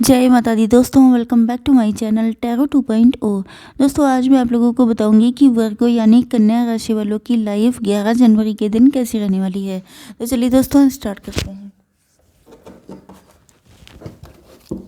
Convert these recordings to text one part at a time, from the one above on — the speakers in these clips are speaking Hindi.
जय माता दी दोस्तों, welcome back to my channel tarot 2.0। दोस्तों आज मैं आप लोगों को बताऊंगी कि वर्गो यानी कन्या राशि वालों की लाइफ 11 जनवरी के दिन कैसी रहने वाली है। तो चलिए दोस्तों स्टार्ट करते हैं।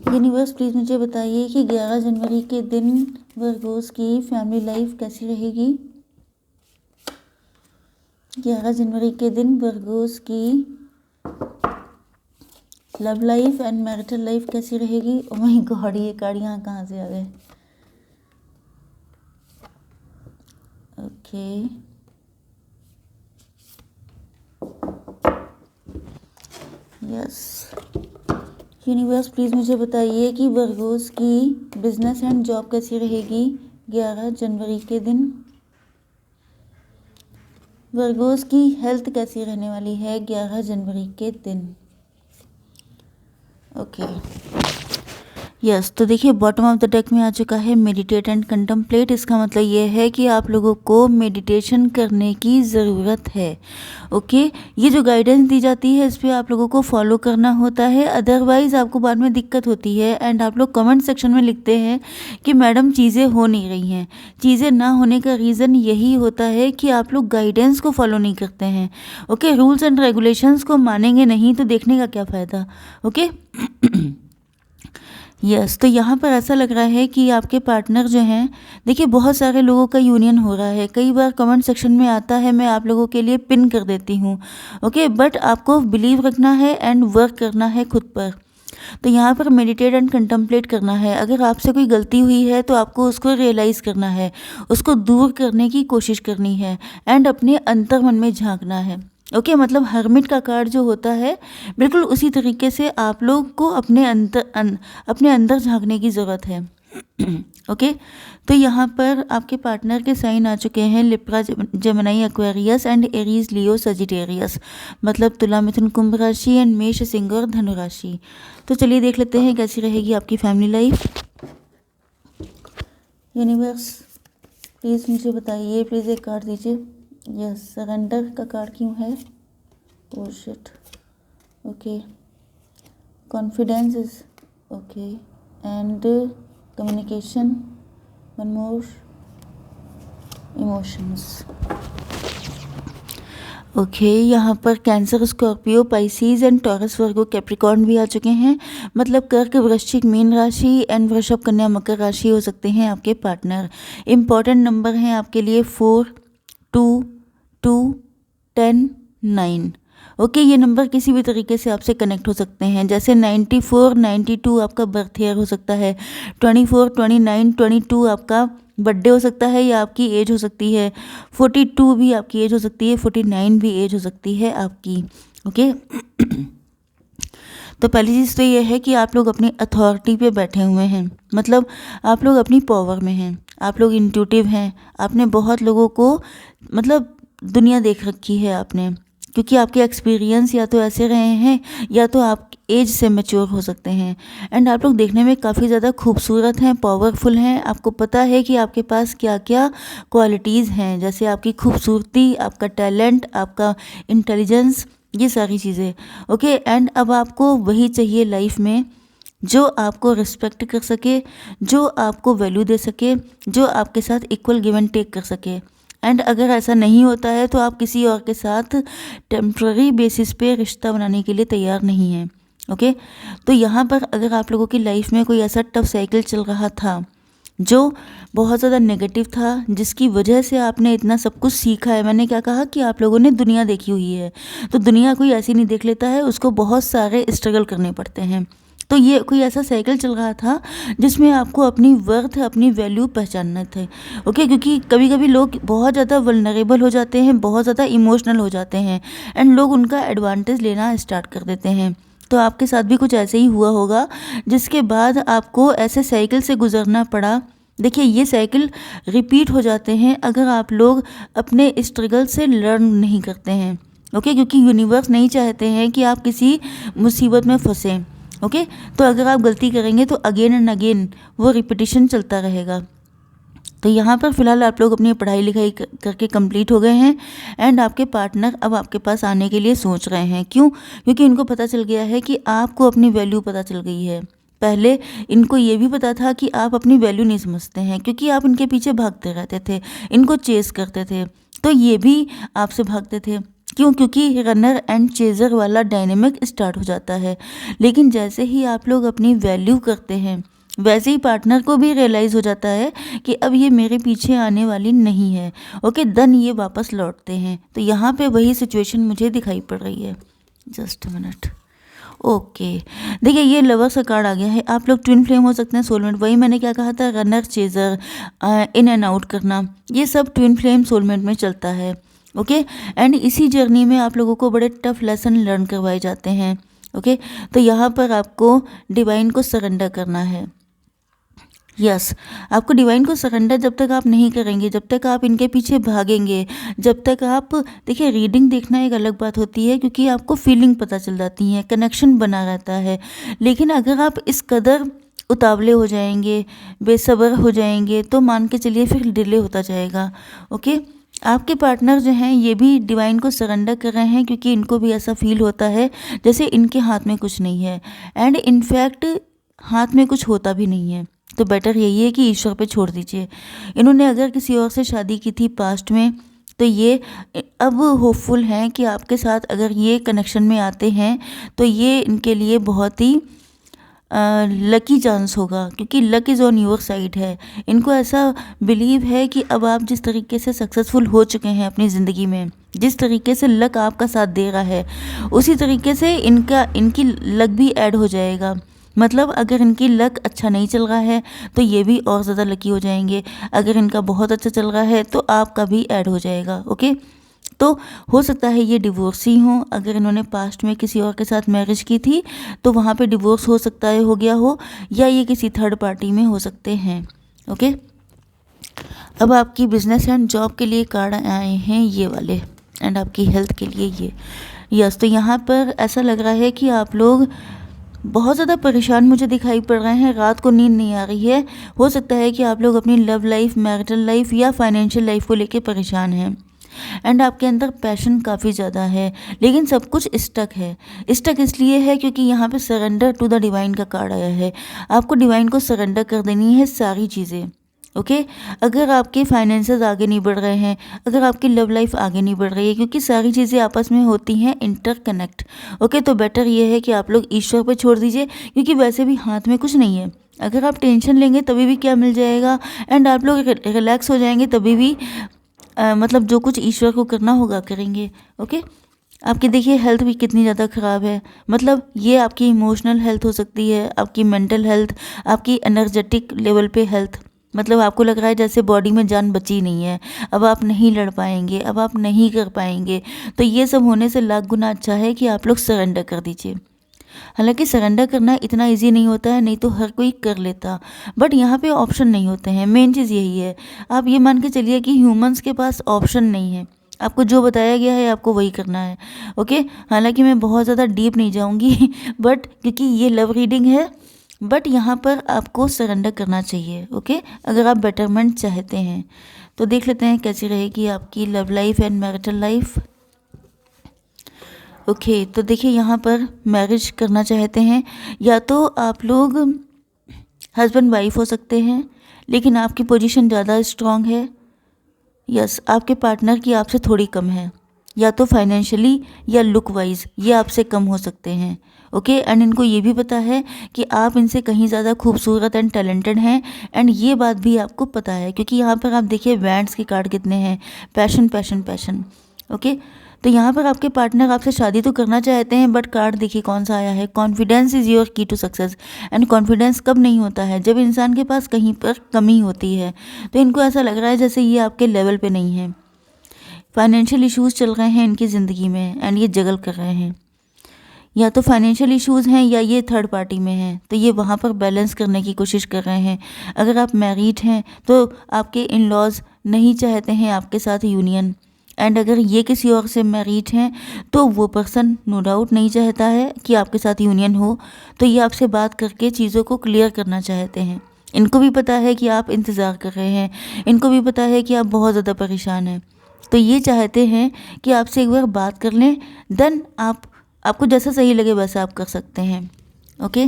यूनिवर्स प्लीज़ मुझे बताइए कि 11 जनवरी के दिन वर्गोस की फैमिली लाइफ कैसी रहेगी। 11 जनवरी के दिन वर्गोस की love life and marital life कैसी रहेगी। ओ माय गॉड, ये कार्ड यहाँ कहाँ से आ गए। ओके, यस यूनिवर्स प्लीज़ मुझे बताइए कि वर्गोस की बिजनेस एंड जॉब कैसी रहेगी 11 जनवरी के दिन। वर्गोस की हेल्थ कैसी रहने वाली है 11 जनवरी के दिन। ओके यस तो देखिए बॉटम ऑफ द डेक में आ चुका है मेडिटेट एंड कंtemplate। इसका मतलब ये है कि आप लोगों को मेडिटेशन करने की ज़रूरत है। ओके, ये जो गाइडेंस दी जाती है इस पर आप लोगों को फॉलो करना होता है, अदरवाइज़ आपको बाद में दिक्कत होती है। एंड आप लोग कमेंट सेक्शन में लिखते हैं कि मैडम चीज़ें हो नहीं रही हैं। चीज़ें ना होने का रीज़न यही होता है कि आप लोग गाइडेंस को फॉलो नहीं करते हैं। ओके, रूल्स एंड रेगुलेशंस को मानेंगे नहीं तो देखने का क्या फ़ायदा। ओके यस तो यहाँ पर ऐसा लग रहा है कि आपके पार्टनर जो हैं, देखिए बहुत सारे लोगों का यूनियन हो रहा है। कई बार कमेंट सेक्शन में आता है, मैं आप लोगों के लिए पिन कर देती हूँ। ओके, बट आपको बिलीव रखना है एंड वर्क करना है खुद पर। तो यहाँ पर मेडिटेट एंड कंtemplate करना है। अगर आपसे कोई गलती हुई है तो आपको उसको रियलाइज़ करना है, उसको दूर करने की कोशिश करनी है एंड अपने अंतर मन में झांकना है। ओके मतलब हर्मिट का कार्ड जो होता है बिल्कुल उसी तरीके से आप लोग को अपने अंदर झांकने की ज़रूरत है। ओके तो यहाँ पर आपके पार्टनर के साइन आ चुके हैं Libra, Gemini, Aquarius and Aries, Leo, Sagittarius. मतलब तुला, मिथुन, कुंभ राशि एंड मेष, सिंह और धनु राशि। तो चलिए देख लेते हैं कैसी रहेगी आपकी फैमिली लाइफ। यूनिवर्स प्लीज़ मुझे बताइए, प्लीज़ एक कार्ड दीजिए। यस, सरेंडर का कार्ड क्यों है? Oh shit. Okay, confidence is okay and communication, one more, emotions. Okay यहाँ पर cancer, Scorpio, Pisces and taurus, Virgo, Capricorn भी आ चुके हैं। मतलब कर्क, वृश्चिक, मीन राशि एंड वृषभ, कन्या, मकर राशि हो सकते हैं आपके पार्टनर। इम्पॉर्टेंट नंबर हैं आपके लिए 4, 2, 2, 10, 9। ओके ये नंबर किसी भी तरीके से आपसे कनेक्ट हो सकते हैं, जैसे 94, 92 आपका बर्थ ईयर हो सकता है, 24, 29, 22 आपका बर्थडे हो सकता है या आपकी एज हो सकती है, 42 भी आपकी एज हो सकती है, 49 भी एज हो सकती है आपकी। ओके तो पहली चीज़ तो ये है कि आप लोग अपनी अथॉरिटी पे बैठे हुए हैं, मतलब आप लोग अपनी पावर में हैं, आप लोग इंट्यूटिव हैं। आपने बहुत लोगों को मतलब दुनिया देख रखी है आपने, क्योंकि आपके एक्सपीरियंस या तो ऐसे रहे हैं या तो आप एज से मैच्योर हो सकते हैं। एंड आप लोग देखने में काफ़ी ज़्यादा खूबसूरत हैं, पावरफुल हैं। आपको पता है कि आपके पास क्या क्या क्वालिटीज़ हैं, जैसे आपकी खूबसूरती, आपका टैलेंट, आपका इंटेलिजेंस, ये सारी चीज़ें। ओके एंड अब आपको वही चाहिए लाइफ में जो आपको रिस्पेक्ट कर सके, जो आपको वैल्यू दे सके, जो आपके साथ इक्वल गिव एंड टेक कर सके। एंड अगर ऐसा नहीं होता है तो आप किसी और के साथ टेम्प्ररी बेसिस पे रिश्ता बनाने के लिए तैयार नहीं हैं। ओके तो यहाँ पर अगर आप लोगों की लाइफ में कोई ऐसा टफ साइकिल चल रहा था जो बहुत ज़्यादा नेगेटिव था, जिसकी वजह से आपने इतना सब कुछ सीखा है, मैंने क्या कहा कि आप लोगों ने दुनिया देखी हुई है, तो दुनिया कोई ऐसी नहीं देख लेता है, उसको बहुत सारे स्ट्रगल करने पड़ते हैं। तो ये कोई ऐसा साइकिल चल रहा था जिसमें आपको अपनी वर्थ, अपनी वैल्यू पहचानना थे। ओके क्योंकि कभी कभी लोग बहुत ज़्यादा वल्नरेबल हो जाते हैं, बहुत ज़्यादा इमोशनल हो जाते हैं एंड लोग उनका एडवांटेज लेना स्टार्ट कर देते हैं। तो आपके साथ भी कुछ ऐसे ही हुआ होगा, जिसके बाद आपको ऐसे साइकिल से गुजरना पड़ा। देखिए ये साइकिल रिपीट हो जाते हैं अगर आप लोग अपने स्ट्रगल से लर्न नहीं करते हैं। ओके क्योंकि यूनिवर्स नहीं चाहते हैं कि आप किसी मुसीबत में फंसें। ओके तो अगर आप गलती करेंगे तो अगेन एंड अगेन वो रिपीटिशन चलता रहेगा। तो यहाँ पर फ़िलहाल आप लोग अपनी पढ़ाई लिखाई करके कंप्लीट हो गए हैं एंड आपके पार्टनर अब आपके पास आने के लिए सोच रहे हैं। क्यों? क्योंकि उनको पता चल गया है कि आपको अपनी वैल्यू पता चल गई है। पहले इनको ये भी पता था कि आप अपनी वैल्यू नहीं समझते हैं, क्योंकि आप इनके पीछे भागते रहते थे, इनको चेस करते थे, तो ये भी आपसे भागते थे। क्यों? क्योंकि रनर एंड चेजर वाला डायनेमिक स्टार्ट हो जाता है। लेकिन जैसे ही आप लोग अपनी वैल्यू करते हैं, वैसे ही पार्टनर को भी रियलाइज़ हो जाता है कि अब ये मेरे पीछे आने वाली नहीं है। ओके, देन ये वापस लौटते हैं। तो यहाँ पे वही सिचुएशन मुझे दिखाई पड़ रही है। Just minute. ओके, देखिए ये लवर्स का कार्ड आ गया है। आप लोग ट्विन फ्लेम हो सकते हैं, सोलमेट। वही मैंने क्या कहा था, runner chaser, in and out करना, ये सब ट्विन फ्लेम सोलमेट में चलता है। ओके, एंड इसी जर्नी में आप लोगों को बड़े टफ लेसन लर्न करवाए जाते हैं। ओके, तो यहाँ पर आपको डिवाइन को सरेंडर करना है। यस, आपको डिवाइन को सरेंडर जब तक आप नहीं करेंगे, जब तक आप इनके पीछे भागेंगे, जब तक आप, देखिए रीडिंग देखना एक अलग बात होती है, क्योंकि आपको फीलिंग पता चल जाती है, कनेक्शन बना रहता है। लेकिन अगर आप इस कदर उतावले हो जाएंगे, बेसब्र हो जाएंगे, तो मान के चलिए फिर डिले होता जाएगा। ओके, आपके पार्टनर जो हैं ये भी डिवाइन को सरेंडर कर रहे हैं, क्योंकि इनको भी ऐसा फील होता है जैसे इनके हाथ में कुछ नहीं है, एंड इनफैक्ट हाथ में कुछ होता भी नहीं है। तो बेटर यही है कि ईश्वर पे छोड़ दीजिए। इन्होंने अगर किसी और से शादी की थी पास्ट में, तो ये अब होपफुल हैं कि आपके साथ अगर ये कनेक्शन में आते हैं तो ये इनके लिए बहुत ही लकी चांस होगा, क्योंकि luck is on your side है। इनको ऐसा बिलीव है कि अब आप जिस तरीके से सक्सेसफुल हो चुके हैं अपनी ज़िंदगी में, जिस तरीके से लक आपका साथ दे रहा है, उसी तरीके से इनकी लक भी ऐड हो जाएगा। मतलब अगर इनकी लक अच्छा नहीं चल रहा है तो ये भी और ज़्यादा लकी हो जाएंगे, अगर इनका बहुत अच्छा चल रहा है तो आपका भी ऐड हो जाएगा। ओके, तो हो सकता है ये डिवोर्सी हों। अगर इन्होंने पास्ट में किसी और के साथ मैरिज की थी तो वहाँ पे डिवोर्स हो सकता है हो गया हो, या ये किसी थर्ड पार्टी में हो सकते हैं। ओके, अब आपकी बिजनेस एंड जॉब के लिए कार्ड आए हैं ये वाले, एंड आपकी हेल्थ के लिए ये। यस, तो यहाँ पर ऐसा लग रहा है कि आप लोग बहुत ज़्यादा परेशान मुझे दिखाई पड़ रहे हैं, रात को नींद नहीं आ रही है। हो सकता है कि आप लोग अपनी लव लाइफ, मैरिटल लाइफ या फाइनेंशियल लाइफ को लेके परेशान हैं, एंड आपके अंदर पैशन काफ़ी ज़्यादा है, लेकिन सब कुछ स्टक है। स्टक इसलिए है क्योंकि यहाँ पे सरेंडर टू द डिवाइन का कार्ड आया है। आपको डिवाइन को सरेंडर कर देनी है सारी चीज़ें। ओके, अगर आपके फाइनेंसेस आगे नहीं बढ़ रहे हैं, अगर आपकी लव लाइफ आगे नहीं बढ़ रही है, क्योंकि सारी चीज़ें आपस में होती हैं इंटरकनेक्ट। ओके, तो बेटर ये है कि आप लोग ईश्वर पे छोड़ दीजिए, क्योंकि वैसे भी हाथ में कुछ नहीं है। अगर आप टेंशन लेंगे तभी भी क्या मिल जाएगा, एंड आप लोग रिलैक्स हो जाएंगे तभी भी मतलब जो कुछ ईश्वर को करना होगा करेंगे। ओके, आपकी देखिए हेल्थ भी कितनी ज़्यादा ख़राब है। मतलब ये आपकी इमोशनल हेल्थ हो सकती है, आपकी मेंटल हेल्थ, आपकी एनर्जेटिक लेवल पे हेल्थ। मतलब आपको लग रहा है जैसे बॉडी में जान बची नहीं है, अब आप नहीं लड़ पाएंगे, अब आप नहीं कर पाएंगे। तो ये सब होने से लाख गुना अच्छा है कि आप लोग सरेंडर कर दीजिए। हालांकि सरेंडर करना इतना इजी नहीं होता है, नहीं तो हर कोई कर लेता, बट यहाँ पे ऑप्शन नहीं होते हैं। मेन चीज़ यही है, आप ये मान के चलिए कि ह्यूमंस के पास ऑप्शन नहीं है, आपको जो बताया गया है आपको वही करना है। ओके, हालांकि मैं बहुत ज़्यादा डीप नहीं जाऊँगी बट क्योंकि ये लव रीडिंग है, बट यहाँ पर आपको सरेंडर करना चाहिए। ओके, अगर आप बेटरमेंट चाहते हैं तो देख लेते हैं कैसी रहेगी आपकी love life and marital life. Okay, तो देखिए यहाँ पर मैरिज करना चाहते हैं, या तो आप लोग हस्बैंड वाइफ हो सकते हैं, लेकिन आपकी पोजीशन ज़्यादा स्ट्रांग है। यस, आपके पार्टनर की आपसे थोड़ी कम है, या तो फाइनेंशियली या लुक वाइज ये आपसे कम हो सकते हैं। ओके, एंड इनको ये भी पता है कि आप इनसे कहीं ज़्यादा खूबसूरत एंड टैलेंटेड हैं, एंड ये बात भी आपको पता है, क्योंकि यहाँ पर आप देखिए बैंड्स के कार्ड कितने हैं, पैशन पैशन पैशन। ओके, तो यहाँ पर आपके पार्टनर आपसे शादी तो करना चाहते हैं, बट कार्ड देखिए कौन सा आया है, कॉन्फिडेंस इज़ योर की टू सक्सेस। एंड कॉन्फिडेंस कब नहीं होता है, जब इंसान के पास कहीं पर कमी होती है। तो इनको ऐसा लग रहा है जैसे ये आपके लेवल पे नहीं है, फाइनेंशियल इश्यूज चल रहे हैं इनकी ज़िंदगी में, एंड ये जगल कर रहे हैं। या तो फाइनेंशियल इश्यूज़ हैं या ये थर्ड पार्टी में हैं, तो ये वहाँ पर बैलेंस करने की कोशिश कर रहे हैं। अगर आप मैरिड हैं तो आपके इन लॉज नहीं चाहते हैं आपके साथ यूनियन, एंड अगर ये किसी और से मैरिड हैं तो वो पर्सन नो डाउट नहीं चाहता है कि आपके साथ यूनियन हो, तो ये आपसे बात करके चीज़ों को क्लियर करना चाहते हैं। इनको भी पता है कि आप इंतज़ार कर रहे हैं, इनको भी पता है कि आप बहुत ज़्यादा परेशान हैं, तो ये चाहते हैं कि आपसे एक बार बात कर लें, देन आपको जैसा सही लगे वैसा आप कर सकते हैं। ओके,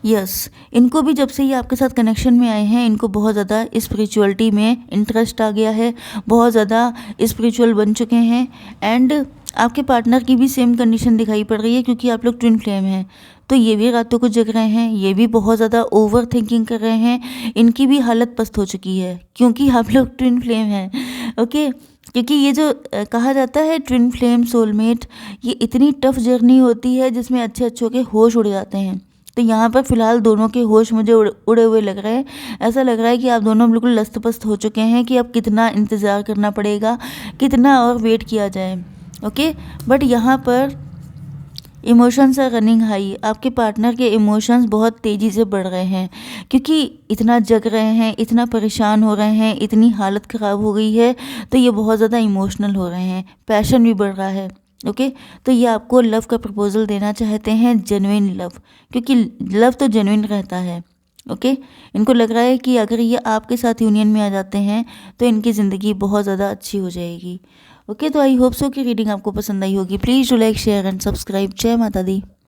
यस, इनको भी जब से ये आपके साथ कनेक्शन में आए हैं, इनको बहुत ज़्यादा स्पिरिचुअलिटी में इंटरेस्ट आ गया है, बहुत ज़्यादा स्पिरिचुअल बन चुके हैं। एंड आपके पार्टनर की भी सेम कंडीशन दिखाई पड़ रही है, क्योंकि आप लोग ट्विन फ्लेम हैं, तो ये भी रातों को जग रहे हैं, ये भी बहुत ज़्यादा ओवर थिंकिंग कर रहे हैं, इनकी भी हालत पस्त हो चुकी है, क्योंकि आप लोग ट्विन फ्लेम हैं। ओके, क्योंकि ये जो कहा जाता है ट्विन फ्लेम सोलमेट, ये इतनी टफ जर्नी होती है जिसमें अच्छे अच्छों के होश उड़ जाते हैं। तो यहाँ पर फ़िलहाल दोनों के होश मुझे उड़े हुए लग रहे हैं। ऐसा लग रहा है कि आप दोनों बिल्कुल लस्त-पस्त हो चुके हैं कि अब कितना इंतज़ार करना पड़ेगा, कितना और वेट किया जाए। ओके, बट यहाँ पर इमोशंस आर रनिंग हाई। आपके पार्टनर के इमोशंस बहुत तेज़ी से बढ़ रहे हैं, क्योंकि इतना जग रहे हैं, इतना परेशान हो रहे हैं, इतनी हालत ख़राब हो गई है, तो ये बहुत ज़्यादा इमोशनल हो रहे हैं, पैशन भी बढ़ रहा है। ओके, तो ये आपको लव का प्रपोजल देना चाहते हैं, जेन्युइन लव, क्योंकि लव तो जेन्युइन रहता है। ओके, इनको लग रहा है कि अगर ये आपके साथ यूनियन में आ जाते हैं तो इनकी ज़िंदगी बहुत ज़्यादा अच्छी हो जाएगी। ओके, तो आई होप सो कि रीडिंग आपको पसंद आई होगी। Please do like, share and subscribe. जय माता दी।